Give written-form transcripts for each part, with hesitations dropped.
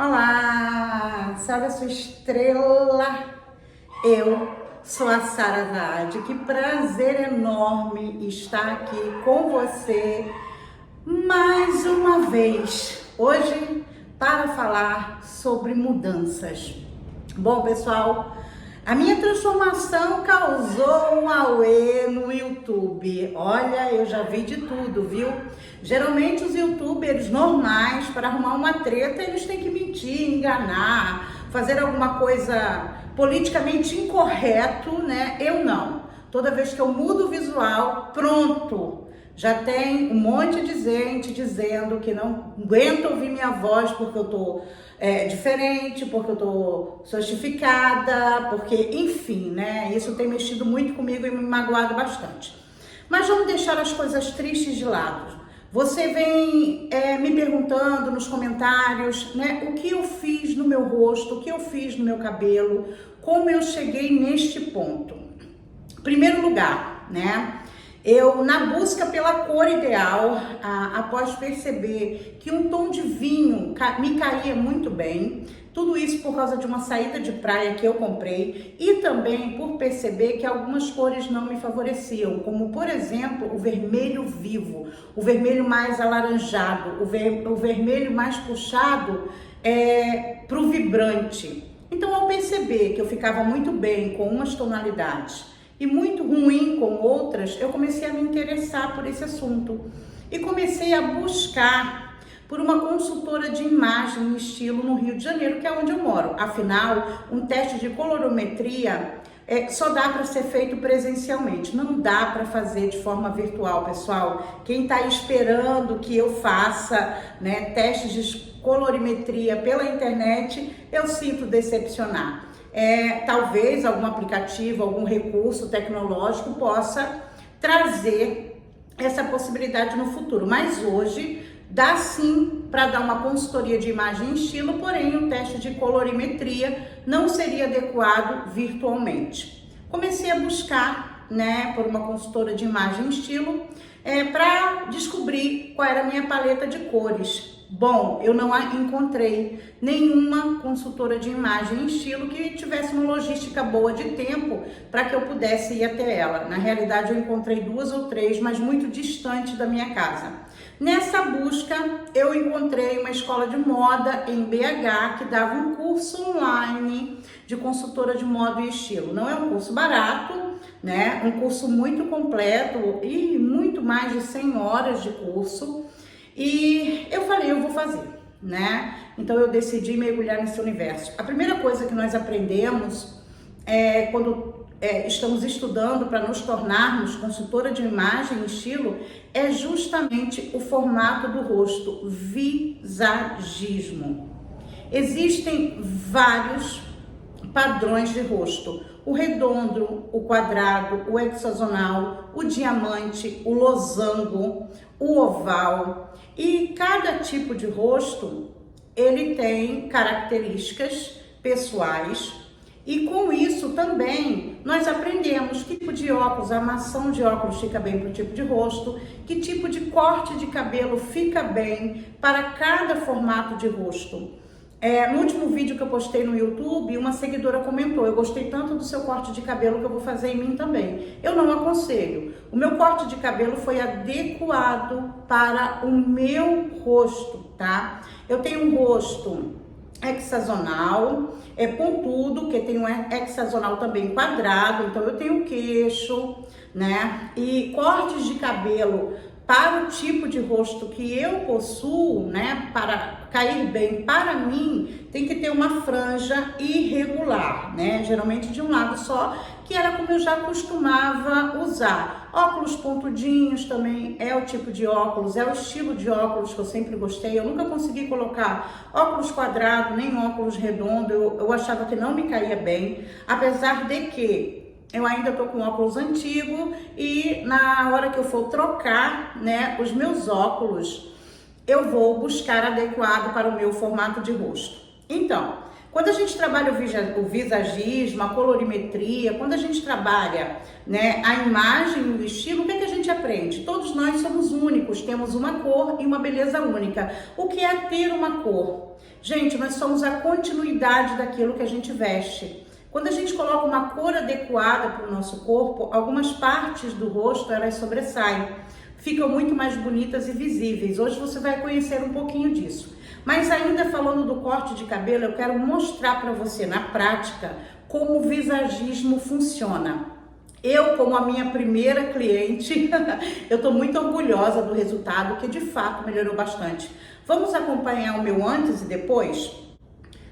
Olá, salve a sua estrela. Eu sou a Sara Zade. Que prazer enorme estar aqui com você mais uma vez. Hoje para falar sobre mudanças. Bom, pessoal, a minha transformação causou um auê no YouTube. Olha, eu já vi de tudo, viu? Geralmente os youtubers normais, para arrumar uma treta, eles têm que mentir, enganar, fazer alguma coisa politicamente incorreto, né? Eu não. Toda vez que eu mudo o visual, pronto, já tem um monte de gente dizendo que não aguenta ouvir minha voz porque eu tô diferente, porque eu tô sofistificada, porque, enfim, né? Isso tem mexido muito comigo e me magoado bastante. Mas vamos deixar as coisas tristes de lado. Você vem me perguntando nos comentários, né, o que eu fiz no meu rosto, o que eu fiz no meu cabelo, como eu cheguei neste ponto. Primeiro lugar, né, eu na busca pela cor ideal, após perceber que um tom de vinho me caía muito bem, tudo isso por causa de uma saída de praia que eu comprei e também por perceber que algumas cores não me favoreciam, como por exemplo o vermelho vivo, o vermelho mais alaranjado, o vermelho mais puxado para o vibrante. Então, ao perceber que eu ficava muito bem com umas tonalidades e muito ruim com outras, eu comecei a me interessar por esse assunto e comecei a buscar por uma consultora de imagem e estilo no Rio de Janeiro, que é onde eu moro. Afinal, um teste de colorimetria só dá para ser feito presencialmente, não dá para fazer de forma virtual, pessoal. Quem está esperando que eu faça, né, testes de colorimetria pela internet, eu sinto decepcionar. Talvez algum aplicativo, algum recurso tecnológico possa trazer essa possibilidade no futuro, mas hoje dá sim para dar uma consultoria de imagem e estilo, porém o teste de colorimetria não seria adequado virtualmente. Comecei a buscar, né, por uma consultora de imagem e estilo para descobrir qual era a minha paleta de cores. Bom, eu não encontrei nenhuma consultora de imagem e estilo que tivesse uma logística boa de tempo para que eu pudesse ir até ela. Na realidade, eu encontrei 2 ou 3, mas muito distante da minha casa. Nessa busca, eu encontrei uma escola de moda em BH que dava um curso online de consultora de moda e estilo. Não é um curso barato, né? Um curso muito completo e muito mais de 100 horas de curso. E eu falei, eu vou fazer, né? Então eu decidi mergulhar nesse universo. A primeira coisa que nós aprendemos quando estamos estudando para nos tornarmos consultora de imagem e estilo é justamente o formato do rosto, visagismo. Existem vários padrões de rosto: o redondo, o quadrado, o hexagonal, o diamante, o losango, o oval. E cada tipo de rosto, ele tem características pessoais e com isso também nós aprendemos que tipo de óculos, a armação de óculos fica bem para o tipo de rosto, que tipo de corte de cabelo fica bem para cada formato de rosto. No último vídeo que eu postei no YouTube, uma seguidora comentou: eu gostei tanto do seu corte de cabelo que eu vou fazer em mim também. Eu não aconselho. O meu corte de cabelo foi adequado para o meu rosto, tá? Eu tenho um rosto hexagonal, pontudo, que tem um hexagonal também quadrado, então eu tenho queixo, né? E cortes de cabelo para o tipo de rosto que eu possuo, né, para cair bem para mim, tem que ter uma franja irregular, né, geralmente de um lado só, que era como eu já costumava usar. Óculos pontudinhos também é o tipo de óculos, é o estilo de óculos que eu sempre gostei. Eu nunca consegui colocar óculos quadrado, nem óculos redondo, eu achava que não me caía bem, apesar de que eu ainda tô com óculos antigo e na hora que eu for trocar, né, os meus óculos, eu vou buscar adequado para o meu formato de rosto. Então, Quando a gente trabalha o visagismo, a colorimetria, quando a gente trabalha, né, a imagem e o estilo, o que é que a gente aprende? Todos nós somos únicos, temos uma cor e uma beleza única. O que é ter uma cor? Gente, nós somos a continuidade daquilo que a gente veste. Quando a gente coloca uma cor adequada para o nosso corpo, algumas partes do rosto elas sobressaem, ficam muito mais bonitas e visíveis. Hoje você vai conhecer um pouquinho disso. Mas ainda falando do corte de cabelo, eu quero mostrar para você na prática como o visagismo funciona. Eu, como a minha primeira cliente, eu estou muito orgulhosa do resultado, que de fato melhorou bastante. Vamos acompanhar o meu antes e depois?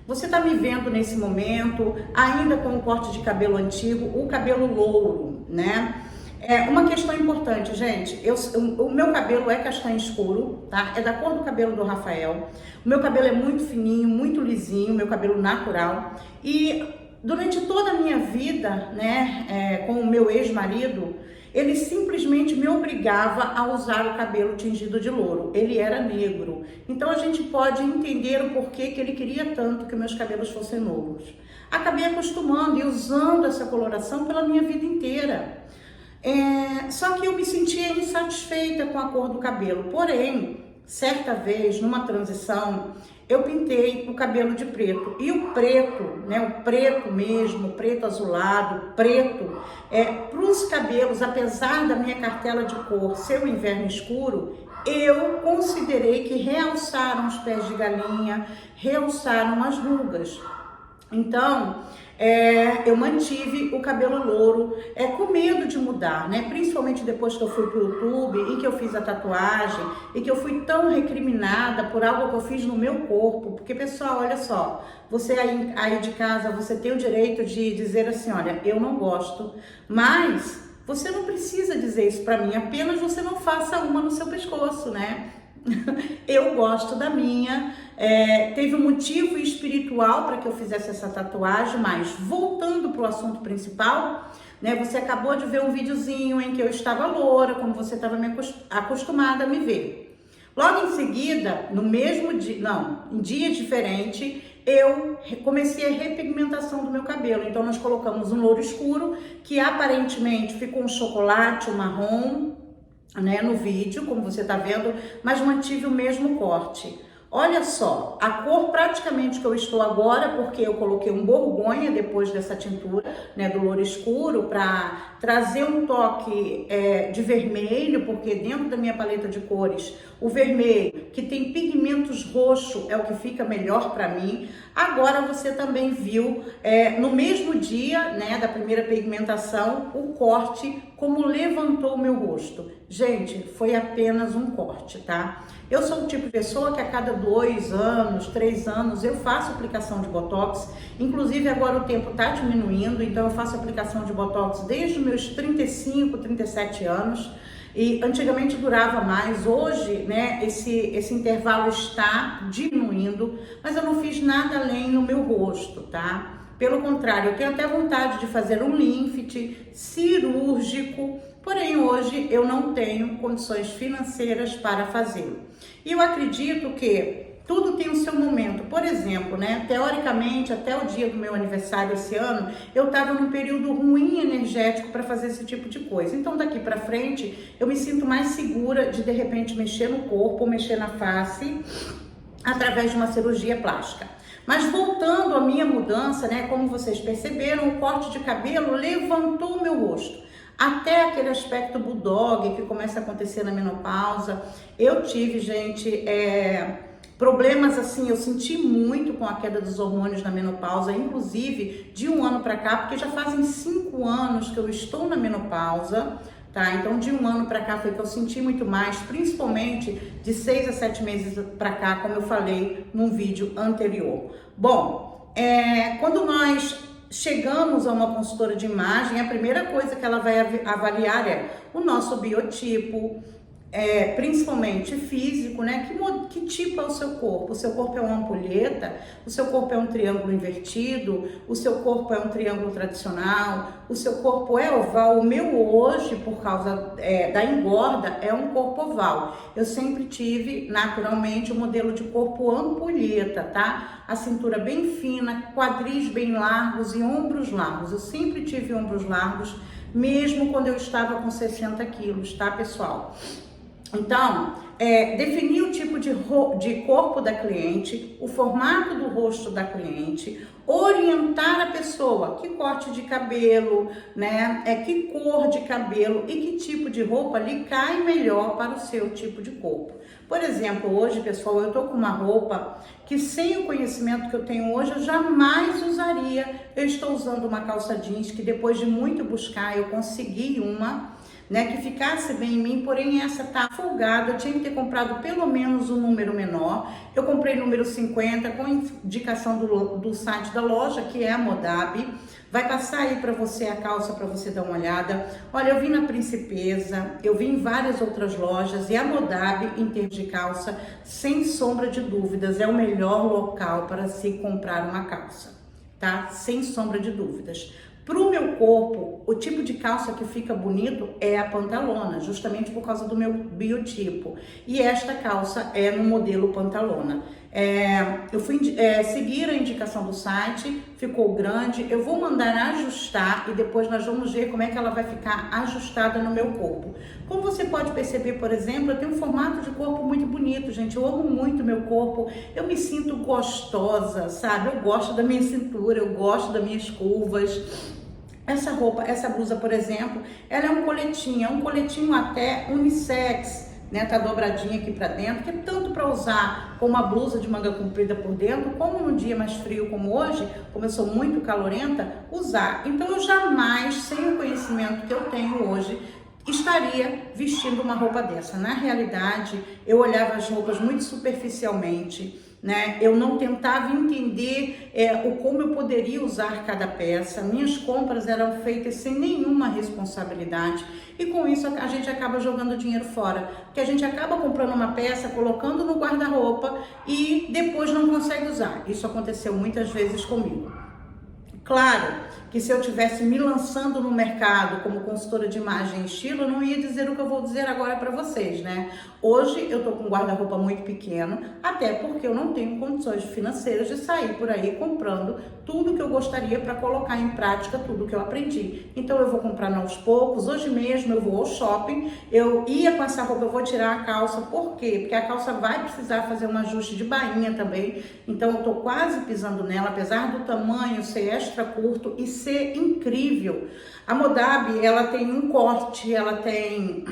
Você está me vendo nesse momento, ainda com o corte de cabelo antigo, o cabelo louro, né? Uma questão importante, gente, o meu cabelo é castanho escuro, tá? É da cor do cabelo do Rafael. O meu cabelo é muito fininho, muito lisinho, meu cabelo natural. E durante toda a minha vida, né, com o meu ex-marido, ele simplesmente me obrigava a usar o cabelo tingido de louro. Ele era negro. Então a gente pode entender o porquê que ele queria tanto que meus cabelos fossem louros. Acabei acostumando e usando essa coloração pela minha vida inteira. Só que eu me sentia insatisfeita com a cor do cabelo. Porém, certa vez, numa transição, eu pintei o cabelo de preto. E o preto, né, o preto mesmo, preto azulado, preto, para os cabelos, apesar da minha cartela de cor ser o inverno escuro, eu considerei que realçaram os pés de galinha, realçaram as rugas. Então, eu mantive o cabelo louro, com medo de mudar, né? Principalmente depois que eu fui pro YouTube e que eu fiz a tatuagem e que eu fui tão recriminada por algo que eu fiz no meu corpo. Porque, pessoal, olha só, você aí de casa, você tem o direito de dizer assim, olha, eu não gosto, mas você não precisa dizer isso pra mim, apenas você não faça uma no seu pescoço, né? Eu gosto da minha, teve um motivo espiritual para que eu fizesse essa tatuagem, mas voltando para o assunto principal, né, você acabou de ver um videozinho em que eu estava loura, como você estava acostumada a me ver. Logo em seguida, no mesmo dia, não, em dia diferente, eu comecei a repigmentação do meu cabelo. Então nós colocamos um louro escuro, que aparentemente ficou um chocolate, um marrom, né, no vídeo, como você tá vendo, mas mantive o mesmo corte. Olha só, a cor praticamente que eu estou agora, porque eu coloquei um borgonha depois dessa tintura, né, do louro escuro, para trazer um toque de vermelho, porque dentro da minha paleta de cores, o vermelho, que tem pigmentos roxo, é o que fica melhor para mim. Agora você também viu, no mesmo dia, né, da primeira pigmentação, o corte, como levantou o meu rosto. Gente, foi apenas um corte, tá? Eu sou o tipo de pessoa que a cada 2 anos, 3 anos, eu faço aplicação de Botox. Inclusive agora o tempo tá diminuindo, então eu faço aplicação de Botox desde os meus 35, 37 anos. E antigamente durava mais, hoje, né, esse intervalo está diminuindo, mas eu não fiz nada além no meu rosto, tá? Pelo contrário, eu tenho até vontade de fazer um lift cirúrgico, porém hoje eu não tenho condições financeiras para fazê-lo. E eu acredito que tudo tem o seu momento. Por exemplo, né, teoricamente, até o dia do meu aniversário esse ano, eu estava num período ruim energético para fazer esse tipo de coisa. Então, daqui para frente, eu me sinto mais segura de repente, mexer no corpo, mexer na face, através de uma cirurgia plástica. Mas voltando à minha mudança, né, como vocês perceberam, o corte de cabelo levantou o meu rosto. Até aquele aspecto bulldog que começa a acontecer na menopausa. Eu tive, gente, problemas assim, eu senti muito com a queda dos hormônios na menopausa, inclusive de um ano para cá, porque já fazem 5 anos que eu estou na menopausa, tá? Então de um ano para cá foi que eu senti muito mais, principalmente de 6 a 7 meses para cá, como eu falei num vídeo anterior. Bom, quando nós chegamos a uma consultora de imagem, a primeira coisa que ela vai avaliar é o nosso biotipo, principalmente físico, né? Que tipo é o seu corpo? O seu corpo é uma ampulheta? O seu corpo é um triângulo invertido? O seu corpo é um triângulo tradicional? O seu corpo é oval? O meu hoje, por causa da engorda, é um corpo oval. Eu sempre tive, naturalmente, um modelo de corpo ampulheta, tá? A cintura bem fina, quadris bem largos e ombros largos. Eu sempre tive ombros largos, mesmo quando eu estava com 60 quilos, tá, pessoal? Então, definir o tipo de corpo da cliente, o formato do rosto da cliente, orientar a pessoa, que corte de cabelo, né, que cor de cabelo e que tipo de roupa lhe cai melhor para o seu tipo de corpo. Por exemplo, hoje, pessoal, eu tô com uma roupa que sem o conhecimento que eu tenho hoje, eu jamais usaria. Eu estou usando uma calça jeans que depois de muito buscar, eu consegui uma, né, que ficasse bem em mim, porém essa tá folgada, eu tinha que ter comprado pelo menos um número menor. Eu comprei número 50 com indicação do site da loja, que é a Modab. Vai passar aí para você a calça para você dar uma olhada. Olha, eu vi na Principesa, eu vi em várias outras lojas e a Modab, em termos de calça, sem sombra de dúvidas, é o melhor local para se comprar uma calça, tá? Sem sombra de dúvidas. Para o meu corpo, o tipo de calça que fica bonito é a pantalona, justamente por causa do meu biotipo. E esta calça é no modelo pantalona. Eu fui seguir a indicação do site, ficou grande. Eu vou mandar ajustar e depois nós vamos ver como é que ela vai ficar ajustada no meu corpo. Como você pode perceber, por exemplo, eu tenho um formato de corpo muito bonito, gente. Eu amo muito meu corpo, eu me sinto gostosa, sabe? Eu gosto da minha cintura, eu gosto das minhas curvas. Essa roupa, essa blusa, por exemplo, ela é um coletinho até unissex, né? Tá dobradinha aqui pra dentro, que é tanto para usar com uma blusa de manga comprida por dentro, como num dia mais frio como hoje, como eu sou muito calorenta, usar. Então eu jamais, sem o conhecimento que eu tenho hoje, estaria vestindo uma roupa dessa. Na realidade, eu olhava as roupas muito superficialmente, né? Eu não tentava entender como eu poderia usar cada peça. Minhas compras eram feitas sem nenhuma responsabilidade e com isso a gente acaba jogando dinheiro fora, porque a gente acaba comprando uma peça, colocando no guarda-roupa e depois não consegue usar. Isso aconteceu muitas vezes comigo. Claro que se eu tivesse me lançando no mercado como consultora de imagem e estilo, eu não ia dizer o que eu vou dizer agora para vocês, né? Hoje eu tô com um guarda-roupa muito pequeno, até porque eu não tenho condições financeiras de sair por aí comprando tudo que eu gostaria para colocar em prática tudo que eu aprendi. Então eu vou comprando aos poucos. Hoje mesmo eu vou ao shopping, eu ia com essa roupa, eu vou tirar a calça. Por quê? Porque a calça vai precisar fazer um ajuste de bainha também. Então eu tô quase pisando nela, apesar do tamanho ser extra curto e ser incrível. A Modab, ela tem um corte, ela tem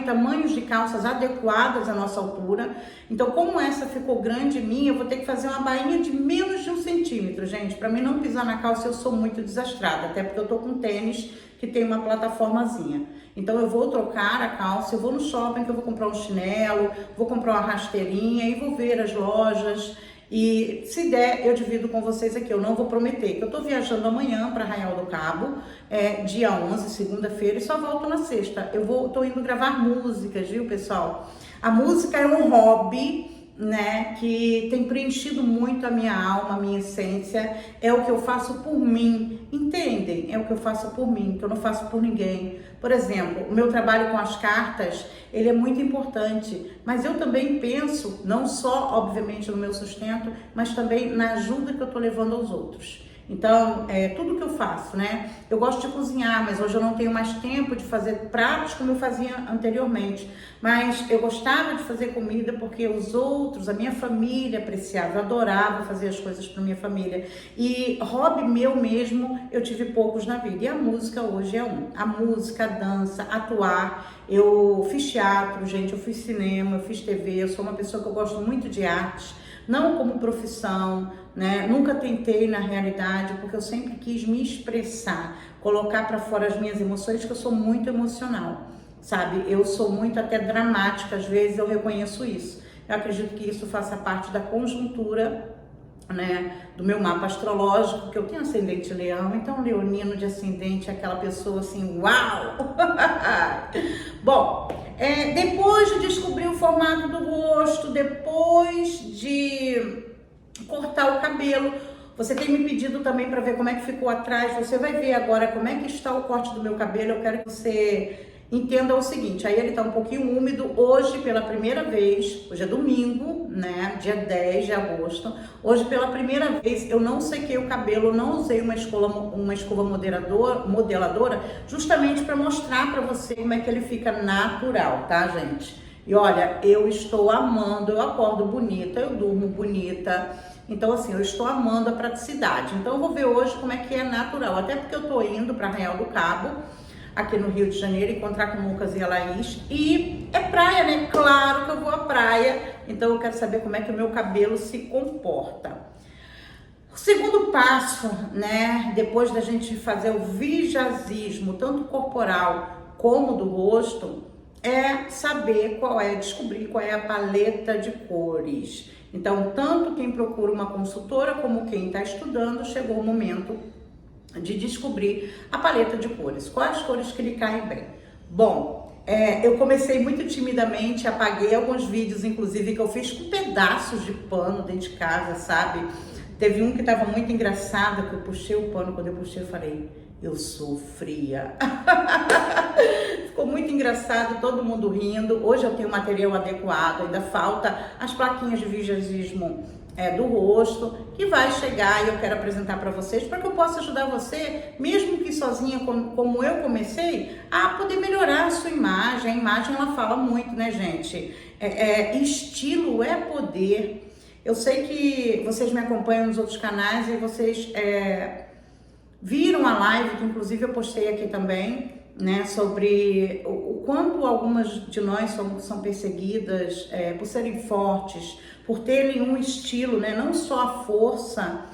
tamanhos de calças adequadas à nossa altura. Então, como essa ficou grande em mim, eu vou ter que fazer uma bainha de menos de 1 centímetro, gente. Para mim não pisar na calça, eu sou muito desastrada, até porque eu tô com tênis que tem uma plataformazinha. Então eu vou trocar a calça, eu vou no shopping que eu vou comprar um chinelo, vou comprar uma rasteirinha e vou ver as lojas. E se der, eu divido com vocês aqui. Eu não vou prometer, que eu tô viajando amanhã para Arraial do Cabo, dia 11, segunda-feira, e só volto na sexta. Tô indo gravar músicas, viu, pessoal? A música é um hobby, né, que tem preenchido muito a minha alma, a minha essência. É o que eu faço por mim, entendem? É o que eu faço por mim, que eu não faço por ninguém. Por exemplo, o meu trabalho com as cartas, ele é muito importante, mas eu também penso, não só, obviamente, no meu sustento, mas também na ajuda que eu tô levando aos outros. Então, tudo que eu faço, né? Eu gosto de cozinhar, mas hoje eu não tenho mais tempo de fazer pratos como eu fazia anteriormente. Mas eu gostava de fazer comida porque os outros, a minha família apreciava, eu adorava fazer as coisas para minha família. E hobby meu mesmo, eu tive poucos na vida. E a música hoje é um. A música, a dança, atuar. Eu fiz teatro, gente, eu fiz cinema, eu fiz TV, eu sou uma pessoa que eu gosto muito de artes. Não como profissão, né? Nunca tentei na realidade, porque eu sempre quis me expressar, colocar para fora as minhas emoções, que eu sou muito emocional, sabe? Eu sou muito até dramática, às vezes eu reconheço isso. Eu acredito que isso faça parte da conjuntura, né, do meu mapa astrológico, que eu tenho ascendente leão, então leonino de ascendente é aquela pessoa assim, uau! Bom, depois de descobrir o formato do rosto, depois de cortar o cabelo, você tem me pedido também para ver como é que ficou atrás. Você vai ver agora como é que está o corte do meu cabelo. Eu quero que você entenda o seguinte, aí ele tá um pouquinho úmido. Hoje, pela primeira vez, hoje é domingo, né, dia 10 de agosto, hoje pela primeira vez eu não sequei o cabelo, não usei uma escova modeladora, justamente para mostrar para você como é que ele fica natural, tá, gente? E olha, eu estou amando, eu acordo bonita, eu durmo bonita, então assim, eu estou amando a praticidade. Então eu vou ver hoje como é que é natural, até porque eu tô indo para Arraial do Cabo, aqui no Rio de Janeiro, encontrar com o Lucas e a Laís. E é praia, né? Claro que eu vou à praia, então eu quero saber como é que o meu cabelo se comporta. O segundo passo, né, depois da gente fazer o visagismo, tanto corporal como do rosto, é saber descobrir qual é a paleta de cores. Então, tanto quem procura uma consultora como quem está estudando, chegou o momento de descobrir a paleta de cores, quais cores que lhe caem bem. Bom, eu comecei muito timidamente, apaguei alguns vídeos, inclusive, que eu fiz com pedaços de pano dentro de casa, sabe? Teve um que estava muito engraçado, que eu puxei o pano, quando eu puxei eu falei, eu sou fria. Ficou muito engraçado, todo mundo rindo. Hoje eu tenho material adequado, ainda falta as plaquinhas de visagismo do rosto, que vai chegar e eu quero apresentar para vocês, para que eu possa ajudar você, mesmo que sozinha, como eu comecei, a poder melhorar a sua imagem. A imagem, ela fala muito, né, gente? Estilo é poder. Eu sei que vocês me acompanham nos outros canais e vocês viram a live, que inclusive eu postei aqui também, né, sobre o quanto algumas de nós são perseguidas por serem fortes, por terem um estilo, né, não só a força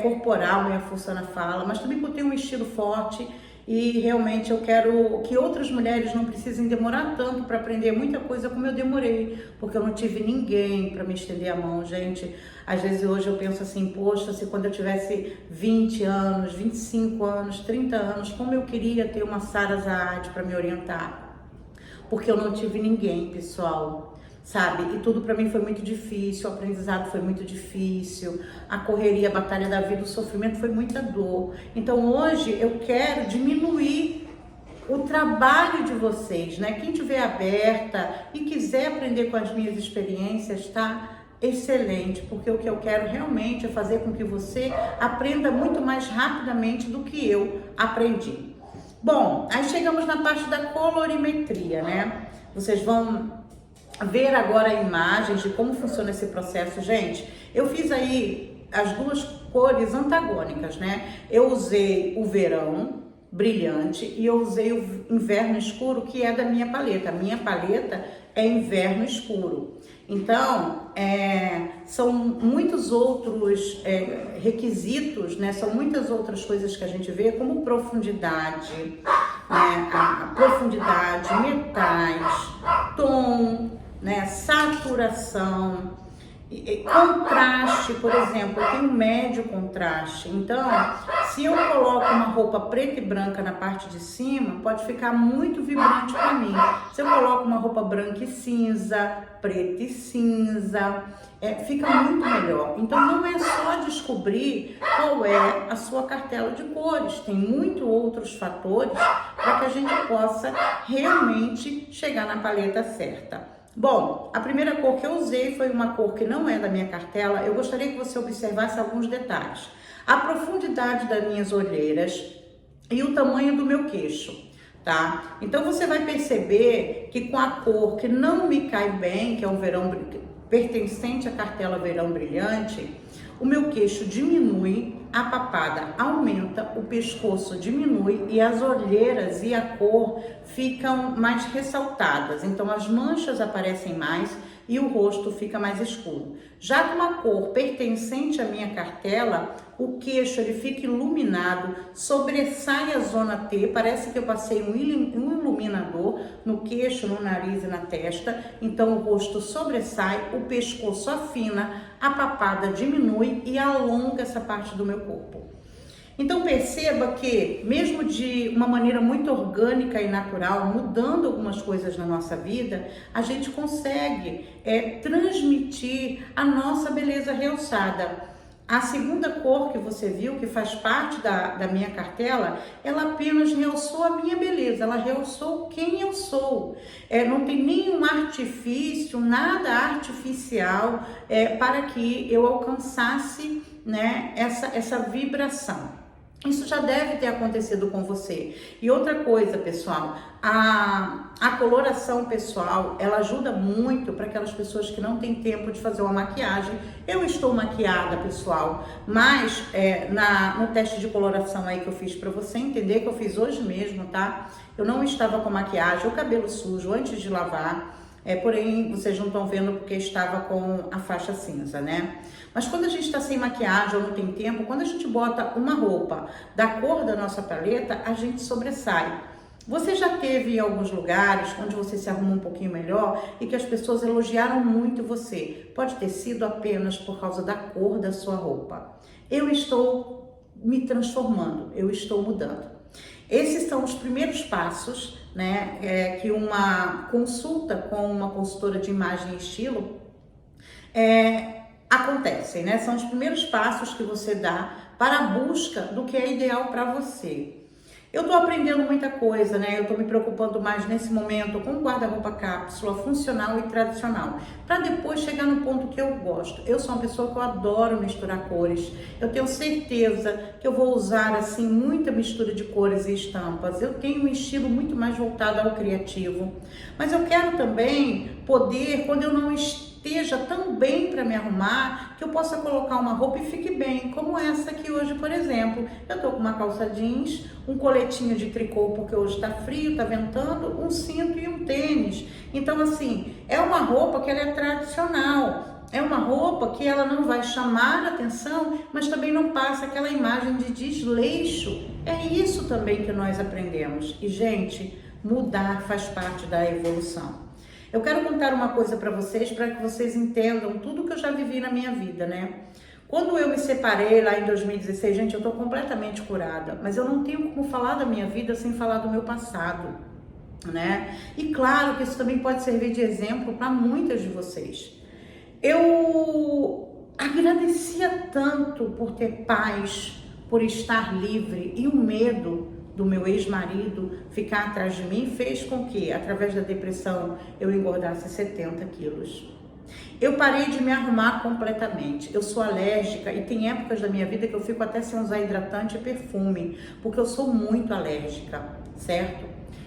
corporal e a força na fala, mas também por ter um estilo forte. E realmente eu quero que outras mulheres não precisem demorar tanto para aprender muita coisa como eu demorei, porque eu não tive ninguém para me estender a mão, gente. Às vezes hoje eu penso assim, poxa, se quando eu tivesse 20 anos, 25 anos, 30 anos, como eu queria ter uma Sara Saad para me orientar. Porque eu não tive ninguém, pessoal. Sabe? E tudo para mim foi muito difícil, o aprendizado foi muito difícil, a correria, a batalha da vida, o sofrimento foi muita dor. Então hoje eu quero diminuir o trabalho de vocês, né? Quem estiver aberta e quiser aprender com as minhas experiências, tá? Excelente, porque o que eu quero realmente é fazer com que você aprenda muito mais rapidamente do que eu aprendi. Bom, aí chegamos na parte da colorimetria, né? Vocês vão ver agora imagens de como funciona esse processo. Gente, eu fiz aí as duas cores antagônicas, né? Eu usei o verão brilhante e eu usei o inverno escuro, que é da minha paleta. A minha paleta é inverno escuro. Então, são muitos outros requisitos, né? São muitas outras coisas que a gente vê, como profundidade, né? A profundidade, metais, tom, né? Saturação, contraste. Por exemplo, eu tenho médio contraste, então se eu coloco uma roupa preta e branca na parte de cima, pode ficar muito vibrante para mim. Se eu coloco uma roupa branca e cinza, preta e cinza, fica muito melhor. Então não é só descobrir qual é a sua cartela de cores, tem muitos outros fatores para que a gente possa realmente chegar na paleta certa. Bom, a primeira cor que eu usei foi uma cor que não é da minha cartela. Eu gostaria que você observasse alguns detalhes. A profundidade das minhas olheiras e o tamanho do meu queixo, tá? Então você vai perceber que com a cor que não me cai bem, que é um verão pertencente à cartela verão brilhante, o meu queixo diminui, a papada aumenta, o pescoço diminui e as olheiras e a cor ficam mais ressaltadas. Então as manchas aparecem mais e o rosto fica mais escuro. Já com uma cor pertencente à minha cartela, o queixo ele fica iluminado, sobressai a zona T, parece que eu passei um iluminador no queixo, no nariz e na testa. Então o rosto sobressai, o pescoço afina, a papada diminui e alonga essa parte do meu corpo. Então perceba que, mesmo de uma maneira muito orgânica e natural, mudando algumas coisas na nossa vida, a gente consegue transmitir a nossa beleza realçada. A segunda cor que você viu, que faz parte da minha cartela, ela apenas realçou a minha beleza, ela realçou quem eu sou. Não tem nenhum artifício, nada artificial para que eu alcançasse, né, essa vibração. Isso já deve ter acontecido com você. E outra coisa, pessoal, a coloração pessoal, ela ajuda muito para aquelas pessoas que não têm tempo de fazer uma maquiagem. Eu estou maquiada, pessoal, mas no teste de coloração aí que eu fiz para você entender, que eu fiz hoje mesmo, tá? Eu não estava com maquiagem, o cabelo sujo antes de lavar. Porém, vocês não estão vendo porque estava com a faixa cinza, né? Mas quando a gente está sem maquiagem ou não tem tempo, quando a gente bota uma roupa da cor da nossa paleta, a gente sobressai. Você já teve em alguns lugares onde você se arruma um pouquinho melhor e que as pessoas elogiaram muito você? Pode ter sido apenas por causa da cor da sua roupa. Eu estou me transformando, eu estou mudando. Esses são os primeiros passos, né, que uma consulta com uma consultora de imagem e estilo acontecem, né? São os primeiros passos que você dá para a busca do que é ideal para você. Eu tô aprendendo muita coisa, né? Eu tô me preocupando mais nesse momento com guarda-roupa cápsula, funcional e tradicional, para depois chegar no ponto que eu gosto. Eu sou uma pessoa que eu adoro misturar cores. Eu tenho certeza que eu vou usar, assim, muita mistura de cores e estampas. Eu tenho um estilo muito mais voltado ao criativo. Mas eu quero também poder, quando eu não esteja tão bem para me arrumar, que eu possa colocar uma roupa e fique bem, como essa aqui hoje, por exemplo. Eu tô com uma calça jeans, um coletinho de tricô, porque hoje tá frio, tá ventando, um cinto e um tênis. Então, assim, é uma roupa que ela é tradicional. É uma roupa que ela não vai chamar a atenção, mas também não passa aquela imagem de desleixo. É isso também que nós aprendemos. E, gente, mudar faz parte da evolução. Eu quero contar uma coisa para que vocês entendam tudo que eu já vivi na minha vida, né? Quando eu me separei lá em 2016, gente, eu tô completamente curada, mas eu não tenho como falar da minha vida sem falar do meu passado, né? E claro que isso também pode servir de exemplo para muitas de vocês. Eu agradecia tanto por ter paz, por estar livre, e o medo do meu ex-marido ficar atrás de mim fez com que, através da depressão, eu engordasse 70 quilos. Eu parei de me arrumar completamente. Eu sou alérgica e tem épocas da minha vida que eu fico até sem usar hidratante e perfume, porque eu sou muito alérgica, certo?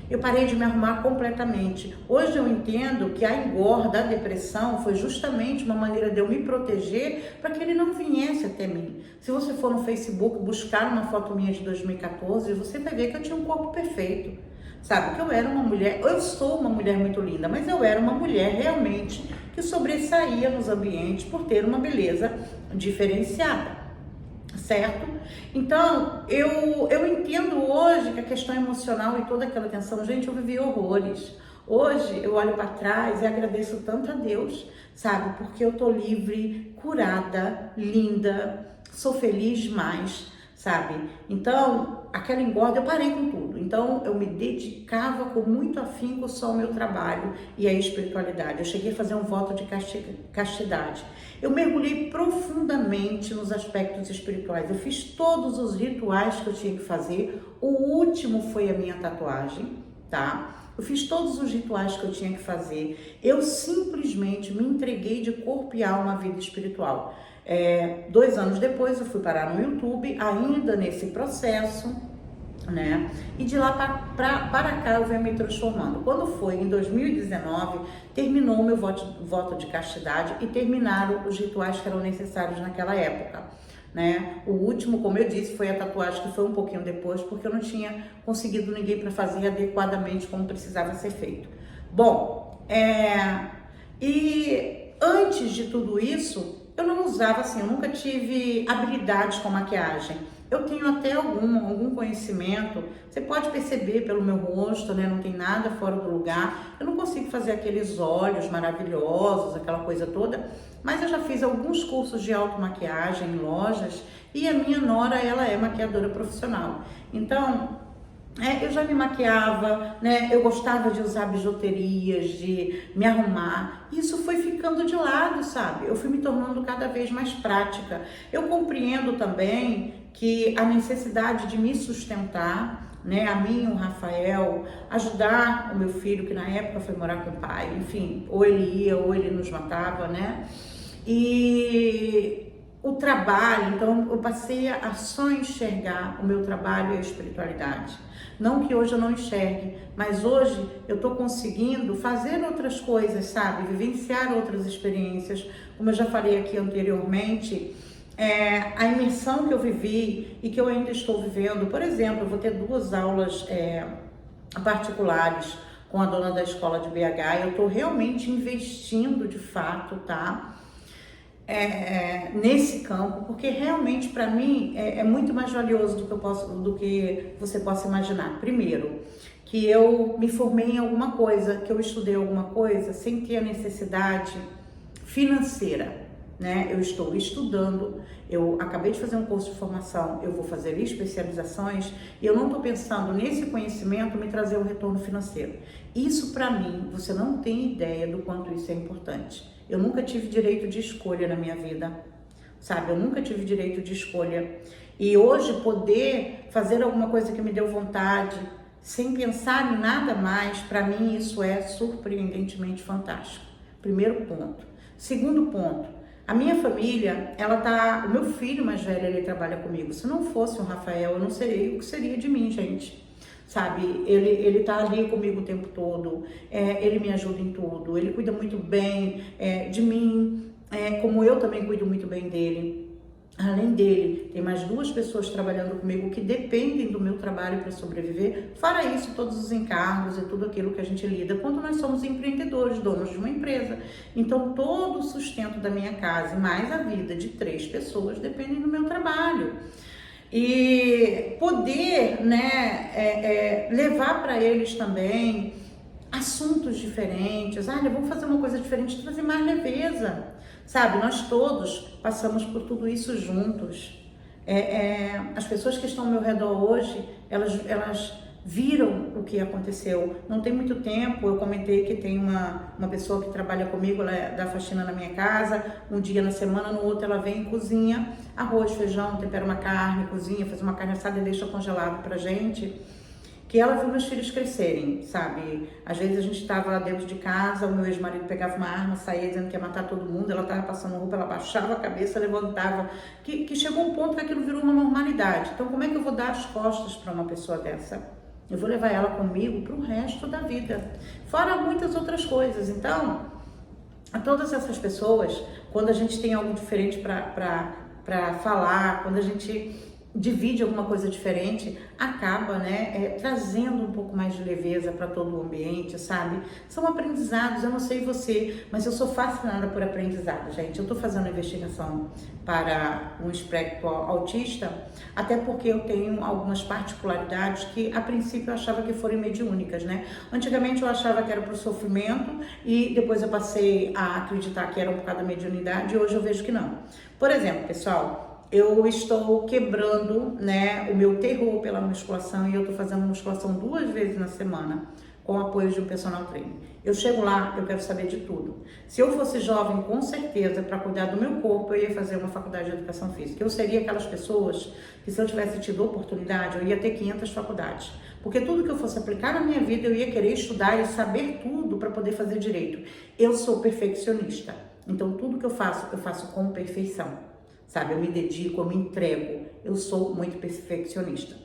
Eu parei de me arrumar completamente. Hoje eu entendo que a engorda, a depressão, foi justamente uma maneira de eu me proteger para que ele não viesse até mim. Se você for no Facebook buscar uma foto minha de 2014, você vai ver que eu tinha um corpo perfeito. Sabe, que eu era uma mulher, eu sou uma mulher muito linda, mas eu era uma mulher realmente que sobressaía nos ambientes por ter uma beleza diferenciada. Certo? Então, eu entendo hoje que a questão emocional e toda aquela tensão, gente, eu vivi horrores. Hoje eu olho para trás e agradeço tanto a Deus, sabe? Porque eu tô livre, curada, linda, sou feliz demais, sabe? Então, aquela engorda, eu parei com tudo. Então, eu me dedicava com muito afinco só ao meu trabalho e à espiritualidade. Eu cheguei a fazer um voto de castidade. Eu mergulhei profundamente nos aspectos espirituais. Eu fiz todos os rituais que eu tinha que fazer. O último foi a minha tatuagem, tá? Eu fiz todos os rituais que eu tinha que fazer. Eu simplesmente me entreguei de corpo e alma à vida espiritual. 2 anos depois eu fui parar no YouTube, ainda nesse processo, né? E de lá para cá eu venho me transformando. Quando foi em 2019, terminou o meu voto de castidade e terminaram os rituais que eram necessários naquela época, né? O último, como eu disse, foi a tatuagem, que foi um pouquinho depois, porque eu não tinha conseguido ninguém para fazer adequadamente como precisava ser feito. Bom, e antes de tudo isso, eu não usava assim, eu nunca tive habilidades com maquiagem. Eu tenho até algum conhecimento, você pode perceber pelo meu rosto, né? Não tem nada fora do lugar. Eu não consigo fazer aqueles olhos maravilhosos, aquela coisa toda, mas eu já fiz alguns cursos de automaquiagem em lojas e a minha nora, ela é maquiadora profissional. Então, eu já me maquiava, né? Eu gostava de usar bijuterias, de me arrumar. Isso foi ficando de lado, sabe? Eu fui me tornando cada vez mais prática. Eu compreendo também que a necessidade de me sustentar, né? A mim, o Rafael, ajudar o meu filho, que na época foi morar com o pai, enfim, ou ele ia ou ele nos matava, né? E o trabalho, então eu passei a só enxergar o meu trabalho e a espiritualidade. Não que hoje eu não enxergue, mas hoje eu estou conseguindo fazer outras coisas, sabe? Vivenciar outras experiências. Como eu já falei aqui anteriormente, a imersão que eu vivi e que eu ainda estou vivendo. Por exemplo, eu vou ter 2 aulas particulares com a dona da escola de BH. Eu estou realmente investindo de fato, tá? Nesse campo, porque realmente para mim é muito mais valioso do que você possa imaginar. Primeiro, que eu me formei em alguma coisa, que eu estudei alguma coisa sem ter a necessidade financeira, né? Eu estou estudando, eu acabei de fazer um curso de formação, eu vou fazer especializações e eu não estou pensando nesse conhecimento me trazer um retorno financeiro. Isso para mim, você não tem ideia do quanto isso é importante. Eu nunca tive direito de escolha na minha vida, sabe? Eu nunca tive direito de escolha. E hoje poder fazer alguma coisa que me deu vontade, sem pensar em nada mais, para mim isso é surpreendentemente fantástico. Primeiro ponto. Segundo ponto, a minha família, o meu filho mais velho, ele trabalha comigo. Se não fosse o Rafael, eu não seria o que seria de mim, gente. Sabe, ele tá ali comigo o tempo todo, ele me ajuda em tudo, ele cuida muito bem de mim, como eu também cuido muito bem dele. Além dele, tem mais 2 pessoas trabalhando comigo que dependem do meu trabalho para sobreviver. Fora isso, todos os encargos e tudo aquilo que a gente lida quando nós somos empreendedores, donos de uma empresa. Então, todo o sustento da minha casa, mais a vida de 3 pessoas, dependem do meu trabalho. E poder, né, levar para eles também assuntos diferentes. Vamos fazer uma coisa diferente, trazer mais leveza, sabe? Nós todos passamos por tudo isso juntos. As pessoas que estão ao meu redor hoje, elas viram o que aconteceu. Não tem muito tempo, eu comentei que tem uma pessoa que trabalha comigo, ela dá faxina na minha casa, um dia na semana, no outro ela vem e cozinha arroz, feijão, tempera uma carne, cozinha, faz uma carne assada e deixa congelado pra gente. Que ela viu meus filhos crescerem, sabe? Às vezes a gente estava lá dentro de casa, o meu ex-marido pegava uma arma, saía dizendo que ia matar todo mundo, ela estava passando roupa, ela baixava a cabeça, levantava, que chegou um ponto que aquilo virou uma normalidade. Então como é que eu vou dar as costas para uma pessoa dessa? Eu vou levar ela comigo para o resto da vida, fora muitas outras coisas. Então, a todas essas pessoas, quando a gente tem algo diferente para falar, quando a gente divide alguma coisa diferente, acaba, né, trazendo um pouco mais de leveza para todo o ambiente, sabe? São aprendizados, eu não sei você, mas eu sou fascinada por aprendizado, gente. Eu estou fazendo investigação para um espectro autista, até porque eu tenho algumas particularidades que, a princípio, eu achava que foram mediúnicas, né? Antigamente eu achava que era para o sofrimento e depois eu passei a acreditar que era por causa da mediunidade e hoje eu vejo que não. Por exemplo, pessoal, eu estou quebrando, né, o meu terror pela musculação e eu estou fazendo musculação 2 vezes na semana com o apoio de um personal trainer. Eu chego lá, eu quero saber de tudo. Se eu fosse jovem, com certeza, para cuidar do meu corpo, eu ia fazer uma faculdade de educação física. Eu seria aquelas pessoas que, se eu tivesse tido oportunidade, eu ia ter 500 faculdades. Porque tudo que eu fosse aplicar na minha vida, eu ia querer estudar e saber tudo para poder fazer direito. Eu sou perfeccionista. Então, tudo que eu faço com perfeição. Sabe, eu me dedico, eu me entrego, eu sou muito perfeccionista.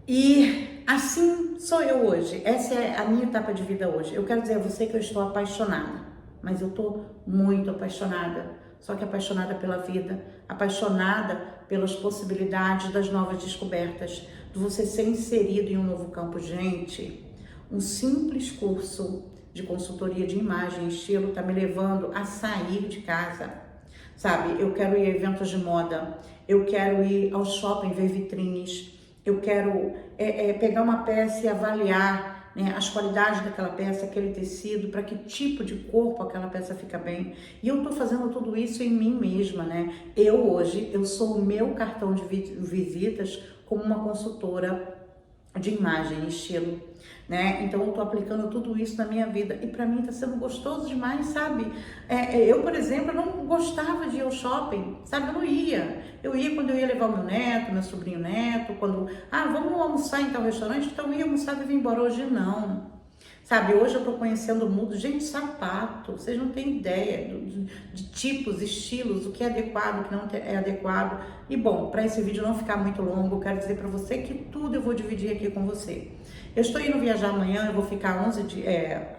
E assim sou eu hoje, essa é a minha etapa de vida hoje. Eu quero dizer a você que eu estou apaixonada, mas eu estou muito apaixonada, só que apaixonada pela vida, apaixonada pelas possibilidades das novas descobertas, de você ser inserido em um novo campo. Gente, um simples curso de consultoria de imagem e estilo está me levando a sair de casa. sabe? Eu quero ir a eventos de moda, eu quero ir ao shopping ver vitrines, eu quero pegar uma peça e avaliar, né, as qualidades daquela peça, aquele tecido, para que tipo de corpo aquela peça fica bem. E eu tô fazendo tudo isso em mim mesma, né? Hoje, eu sou o meu cartão de visitas como uma consultora de imagem e estilo, né? Então eu tô aplicando tudo isso na minha vida e para mim tá sendo gostoso demais, sabe? Eu, por exemplo, eu não gostava de ir ao shopping, sabe? Eu não ia. Eu ia quando eu ia levar o meu neto, meu sobrinho neto, quando, vamos almoçar em tal restaurante, então eu ia almoçar e vim embora. Hoje não. Sabe, hoje eu tô conhecendo o mundo, gente, sapato, vocês não têm ideia de tipos, estilos, o que é adequado, o que não é adequado. E bom, para esse vídeo não ficar muito longo, eu quero dizer para você que tudo eu vou dividir aqui com você. Eu estou indo viajar amanhã, eu vou ficar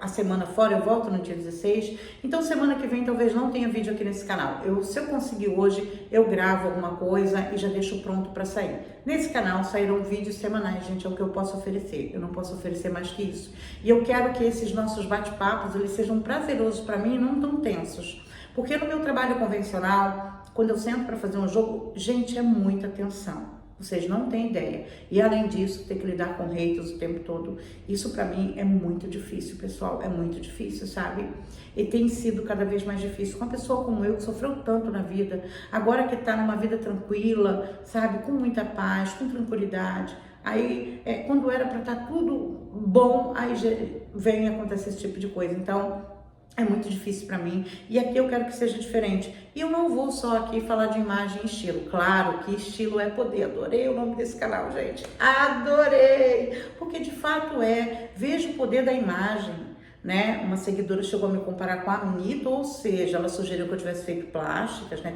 a semana fora, eu volto no dia 16. Então semana que vem talvez não tenha vídeo aqui nesse canal. Se eu conseguir hoje, eu gravo alguma coisa e já deixo pronto para sair. Nesse canal sairão vídeos semanais, gente, é o que eu posso oferecer. Eu não posso oferecer mais que isso. E eu quero que esses nossos bate-papos, eles sejam prazerosos para mim e não tão tensos. Porque no meu trabalho convencional, quando eu sento para fazer um jogo, gente, é muita tensão. Vocês não têm ideia. E além disso, ter que lidar com haters o tempo todo, isso pra mim é muito difícil, pessoal. É muito difícil, sabe? E tem sido cada vez mais difícil. Com uma pessoa como eu, que sofreu tanto na vida, agora que tá numa vida tranquila, sabe? Com muita paz, com tranquilidade. Aí, quando era pra estar tudo bom, aí vem acontecer esse tipo de coisa. Então, é muito difícil para mim e aqui eu quero que seja diferente. E eu não vou só aqui falar de imagem e estilo. Claro que estilo é poder. Adorei o nome desse canal, gente. Adorei! Porque de fato vejo o poder da imagem, né? Uma seguidora chegou a me comparar com a Anitta, ou seja, ela sugeriu que eu tivesse feito plásticas, né?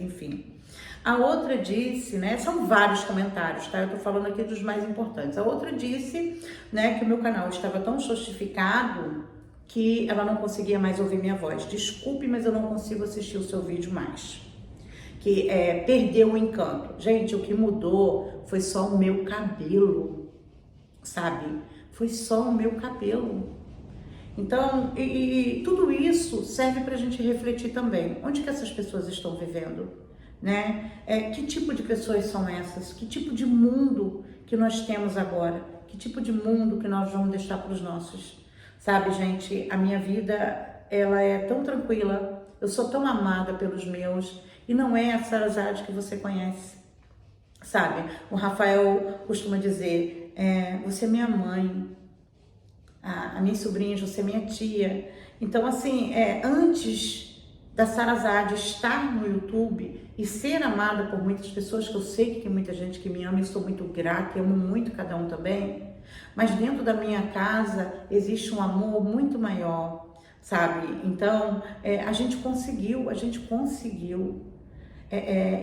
Enfim. A outra disse, né? São vários comentários, tá? Eu tô falando aqui dos mais importantes. A outra disse, né, que o meu canal estava tão justificado que ela não conseguia mais ouvir minha voz. Desculpe, mas eu não consigo assistir o seu vídeo mais. Que perdeu o encanto. Gente, o que mudou foi só o meu cabelo, sabe? Foi só o meu cabelo. Então, e tudo isso serve pra gente refletir também. Onde que essas pessoas estão vivendo, né? Que tipo de pessoas são essas? Que tipo de mundo que nós temos agora? Que tipo de mundo que nós vamos deixar para os nossos? Sabe, gente, a minha vida, ela é tão tranquila, eu sou tão amada pelos meus, e não é a Sarazade que você conhece, sabe? O Rafael costuma dizer, você é minha mãe, a minha sobrinha, você é minha tia. Então, assim, antes da Sarazade estar no YouTube e ser amada por muitas pessoas, que eu sei que tem muita gente que me ama e sou muito grata, e amo muito cada um também, mas dentro da minha casa existe um amor muito maior, sabe? Então, a gente conseguiu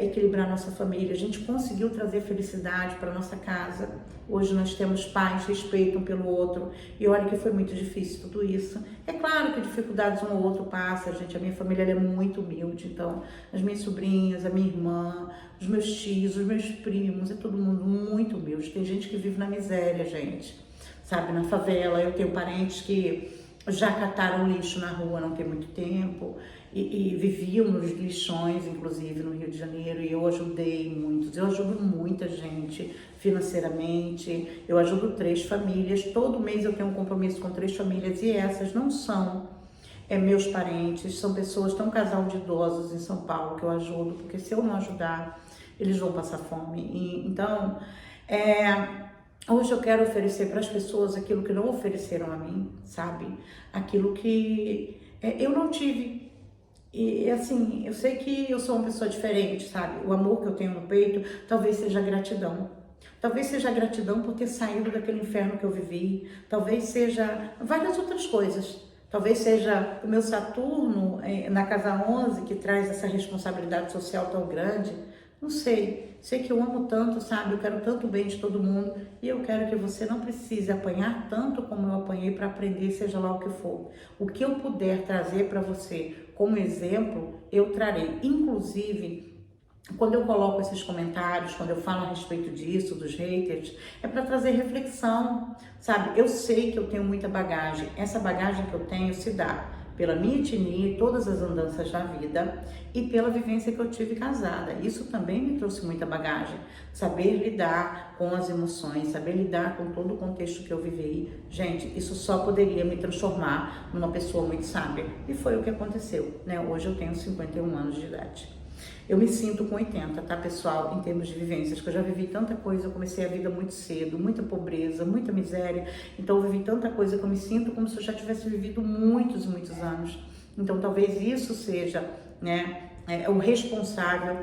equilibrar nossa família, a gente conseguiu trazer felicidade para nossa casa. Hoje nós temos pais, respeito um pelo outro, e olha que foi muito difícil tudo isso. É claro que dificuldades um ou outro passa, gente, a minha família é muito humilde, então as minhas sobrinhas, a minha irmã, os meus tios, os meus primos, é todo mundo muito humilde. Tem gente que vive na miséria, gente, sabe, na favela. Eu tenho parentes que já cataram lixo na rua não tem muito tempo e viviam nos lixões, inclusive no Rio de Janeiro, e eu ajudei muitos. Eu ajudo muita gente financeiramente, eu ajudo 3 famílias, todo mês eu tenho um compromisso com 3 famílias, e essas não são meus parentes, são pessoas, tem um casal de idosos em São Paulo que eu ajudo, porque se eu não ajudar, eles vão passar fome. Então, hoje eu quero oferecer para as pessoas aquilo que não ofereceram a mim, sabe? Aquilo que eu não tive. E assim, eu sei que eu sou uma pessoa diferente, sabe? O amor que eu tenho no peito talvez seja gratidão. Talvez seja gratidão por ter saído daquele inferno que eu vivi. Talvez seja várias outras coisas. Talvez seja o meu Saturno na casa 11 que traz essa responsabilidade social tão grande. Não sei. Sei que eu amo tanto, sabe? Eu quero tanto bem de todo mundo e eu quero que você não precise apanhar tanto como eu apanhei para aprender, seja lá o que for. O que eu puder trazer para você como exemplo, eu trarei. Inclusive, quando eu coloco esses comentários, quando eu falo a respeito disso, dos haters, é para trazer reflexão, sabe? Eu sei que eu tenho muita bagagem. Essa bagagem que eu tenho se dá pela minha etnia e todas as andanças da vida e pela vivência que eu tive casada. Isso também me trouxe muita bagagem. Saber lidar com as emoções, saber lidar com todo o contexto que eu vivi. Gente, isso só poderia me transformar numa pessoa muito sábia. E foi o que aconteceu, né? Hoje eu tenho 51 anos de idade. Eu me sinto com 80, tá, pessoal, em termos de vivências, que eu já vivi tanta coisa, eu comecei a vida muito cedo, muita pobreza, muita miséria, então eu vivi tanta coisa que eu me sinto como se eu já tivesse vivido muitos anos. Então talvez isso seja, né, o responsável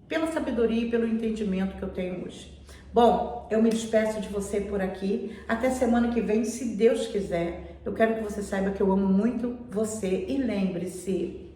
pela sabedoria e pelo entendimento que eu tenho hoje. Bom, eu me despeço de você por aqui, até semana que vem, se Deus quiser. Eu quero que você saiba que eu amo muito você e lembre-se,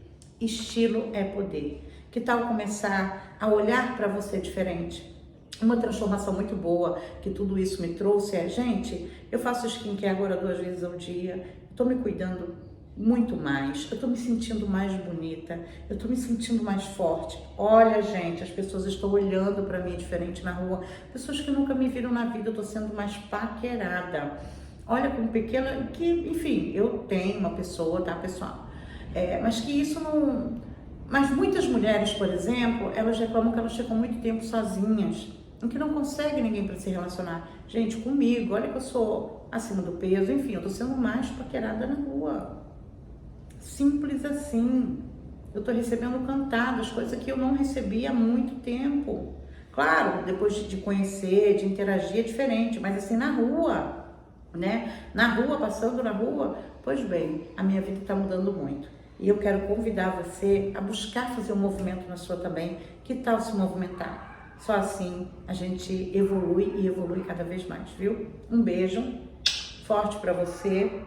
estilo é poder. Que tal começar a olhar para você diferente? Uma transformação muito boa que tudo isso me trouxe gente, eu faço skincare agora 2 vezes ao dia, estou me cuidando muito mais, eu estou me sentindo mais bonita, eu estou me sentindo mais forte. Olha, gente, as pessoas estão olhando para mim diferente na rua, pessoas que nunca me viram na vida, eu estou sendo mais paquerada. Olha, com pequena, que enfim, eu tenho uma pessoa, tá, pessoal? Mas que isso não... Mas muitas mulheres, por exemplo, elas reclamam que elas ficam muito tempo sozinhas, em que não conseguem ninguém para se relacionar. Gente, comigo, olha que eu sou acima do peso, enfim, eu tô sendo mais paquerada na rua. Simples assim. Eu tô recebendo cantadas, coisas que eu não recebia há muito tempo. Claro, depois de conhecer, de interagir é diferente, mas assim, na rua, né? Na rua, passando na rua, pois bem, a minha vida tá mudando muito. E eu quero convidar você a buscar fazer um movimento na sua também. Que tal se movimentar? Só assim a gente evolui e evolui cada vez mais, viu? Um beijo forte para você.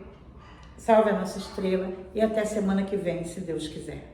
Salve a nossa estrela e até semana que vem, se Deus quiser.